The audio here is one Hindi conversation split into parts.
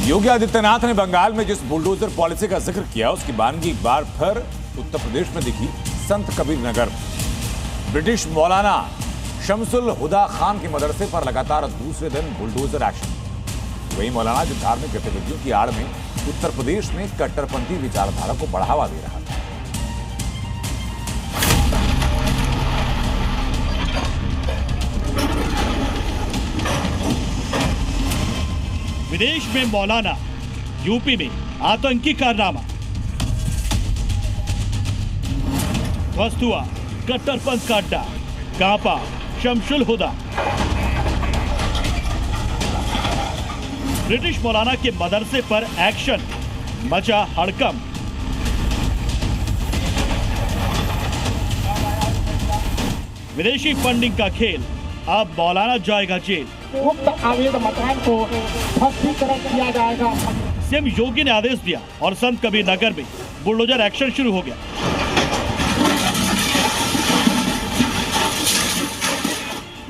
योगी आदित्यनाथ ने बंगाल में जिस बुलडोजर पॉलिसी का जिक्र किया उसकी बानगी एक बार फिर उत्तर प्रदेश में दिखी संत कबीर नगर। ब्रिटिश मौलाना शमसुल हुदा खान के मदरसे पर लगातार दूसरे दिन बुलडोजर एक्शन। वही मौलाना जो धार्मिक गतिविधियों की आड़ में उत्तर प्रदेश में कट्टरपंथी विचारधारा को बढ़ावा दे रहा था। विदेश में मौलाना, यूपी में आतंकी कारनामा। ध्वस्त हुआ कट्टरपंथ का अड्डा, कांपा शमसुल हुदा। ब्रिटिश मौलाना के मदरसे पर एक्शन, मचा हड़कंप। विदेशी फंडिंग का खेल, अब मौलाना जाएगा जेल। मुक्त अवैध मकान को ध्वस्तीकरण किया जाएगा। सीएम योगी ने आदेश दिया और संत कबीर नगर में बुलडोजर एक्शन शुरू हो गया।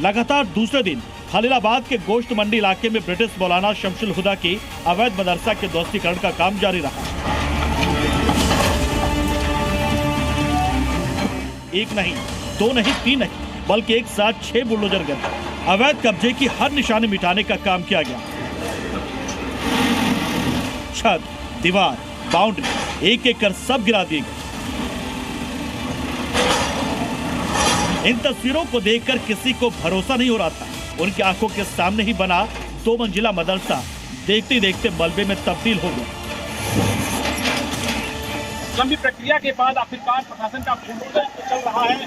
लगातार दूसरे दिन खलीलाबाद के गोश्त मंडी इलाके में ब्रिटिश मौलाना शमसुल हुदा की अवैध मदरसा के ध्वस्तीकरण का काम जारी रहा। एक नहीं, दो नहीं, तीन नहीं, बल्कि एक साथ 6 बुलडोजर गए। अवैध कब्जे की हर निशानी मिटाने का काम किया गया। छत, दीवार, बाउंड्री एक एक कर सब गिरा दिए गए। इन तस्वीरों को देखकर किसी को भरोसा नहीं हो रहा था। उनकी आंखों के सामने ही बना 2 मंजिला मदरसा देखते देखते मलबे में तब्दील हो गया। लंबी प्रक्रिया के बाद आखिरकार प्रशासन का बुलडोजर चल रहा है।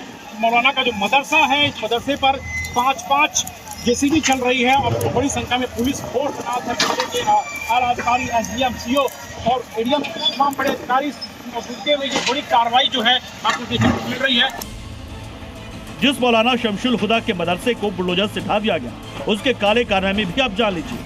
मौलाना का जो मदरसा है, इस मदरसे पर 5 जेसीबी चल रही है और बड़ी संख्या में पुलिस फोर्स के आला अधिकारी, एसडीएम, सीओ और एडीएम तमाम बड़े अधिकारी में ये बड़ी कार्रवाई जो है आपको देखने को मिल रही है। जिस मौलाना शमसुल हुदा के मदरसे को बुलडोजर से ढा दिया गया, उसके काले कारनामे भी आप जान लीजिए।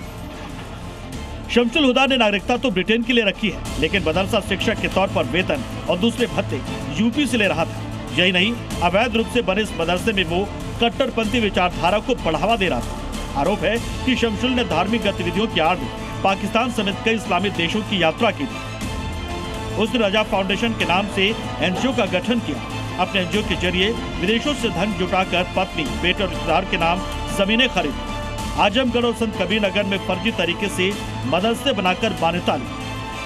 शमसुल हुदा ने नागरिकता तो ब्रिटेन की ले रखी है, लेकिन मदरसा शिक्षक के तौर पर वेतन और दूसरे भत्ते यूपी से ले रहा था। यही नहीं, अवैध रूप से बने इस मदरसे में वो कट्टरपंथी विचारधारा को बढ़ावा दे रहा था। आरोप है कि शमसुल ने धार्मिक गतिविधियों की आड़ में पाकिस्तान समेत कई इस्लामी देशों की यात्रा की थी। उसने रजा फाउंडेशन के नाम से एनजीओ का गठन किया। अपने एनजीओ के जरिए विदेशों से धन जुटाकर पत्नी, बेटे और रिश्तेदार के नाम जमीनें खरीदी। आजमगढ़ और संत कबीर नगर में फर्जी तरीके से मदरसे बनाकर मान्यता ली।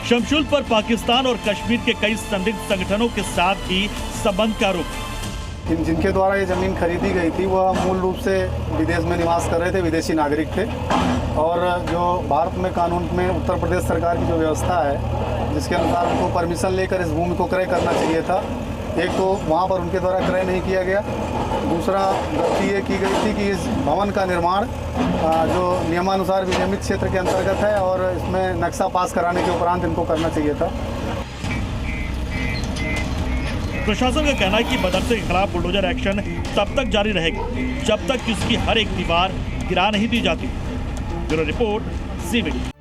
शमसुल पर पाकिस्तान और कश्मीर के कई संदिग्ध संगठनों के साथ भी संबंध का आरोप। जिनके द्वारा ये ज़मीन खरीदी गई थी वह मूल रूप से विदेश में निवास कर रहे थे, विदेशी नागरिक थे। और जो भारत में कानून में उत्तर प्रदेश सरकार की जो व्यवस्था है, जिसके अनुसार उनको परमिशन लेकर इस भूमि को क्रय करना चाहिए था। एक तो वहाँ पर उनके द्वारा क्रय नहीं किया गया, दूसरा गलती ये की गई थी कि इस भवन का निर्माण जो नियमानुसार विनियमित क्षेत्र के अंतर्गत है और इसमें नक्शा पास कराने के उपरांत इनको करना चाहिए था। प्रशासन का कहना है कि मदरसे के खिलाफ बुलडोजर एक्शन तब तक जारी रहेगा जब तक इसकी हर एक दीवार गिरा नहीं दी जाती। Bureau report, C media.